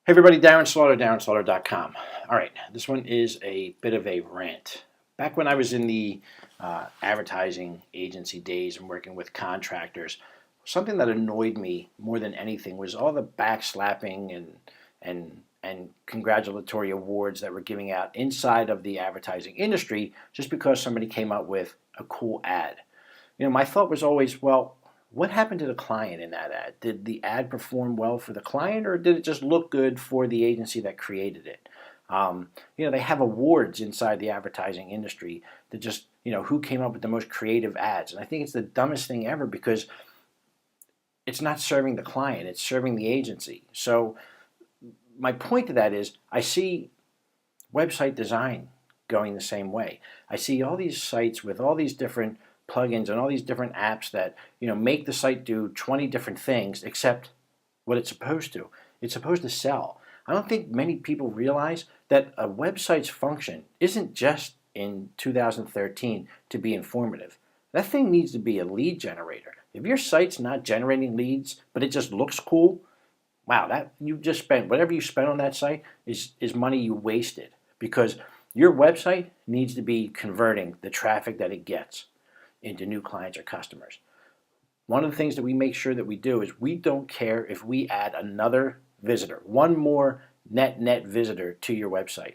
Hey everybody, Darren Slaughter, DarrenSlaughter.com. All right, this one is a bit of a rant. Back when I was in the advertising agency days and working with contractors, something that annoyed me more than anything was all the backslapping and congratulatory awards that were giving out inside of the advertising industry just because somebody came up with a cool ad. My thought was always, well, what happened to the client in that ad? Did the ad perform well for the client, or did it just look good for the agency that created it? They have awards inside the advertising industry that just, who came up with the most creative ads. And I think it's the dumbest thing ever because it's not serving the client, it's serving the agency. So my point to that is I see website design going the same way. I see all these sites with all these different plugins and all these different apps that make the site do 20 different things except what it's supposed to. It's supposed to sell. I don't think many people realize that a website's function isn't just in 2013 to be informative. That thing needs to be a lead generator. If your site's not generating leads, but it just looks cool, wow, that you just spent whatever you spent on that site is money you wasted, because your website needs to be converting the traffic that it gets into new clients or customers. One of the things that we make sure that we do is we don't care if we add another visitor, one more net visitor to your website.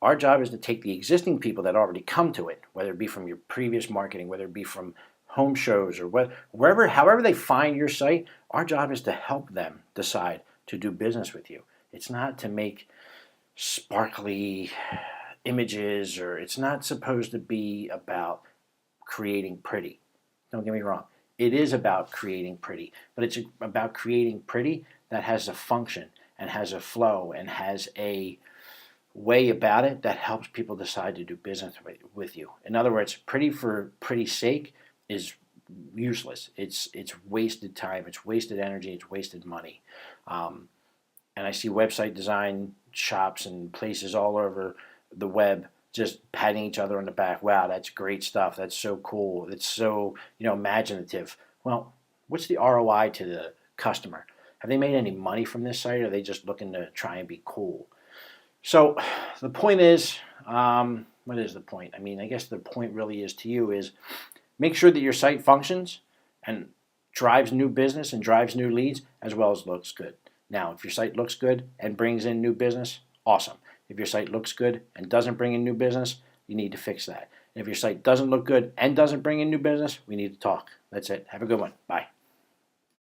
Our job is to take the existing people that already come to it, whether it be from your previous marketing, whether it be from home shows, or however they find your site. Our job is to help them decide to do business with you. It's not to make sparkly images, or it's not supposed to be about creating pretty. Don't get me wrong. It is about creating pretty, but it's about creating pretty that has a function and has a flow and has a way about it that helps people decide to do business with you. In other words, pretty for pretty's sake is useless. It's wasted time, it's wasted energy, it's wasted money. And I see website design shops and places all over the web just patting each other on the back. Wow, that's great stuff. That's so cool. It's so, imaginative. Well, what's the ROI to the customer? Have they made any money from this site, or are they just looking to try and be cool? So the point is, what is the point? I guess the point really is to you is make sure that your site functions and drives new business and drives new leads, as well as looks good. Now, if your site looks good and brings in new business, awesome. If your site looks good and doesn't bring in new business, you need to fix that. And if your site doesn't look good and doesn't bring in new business, we need to talk. That's it. Have a good one. Bye.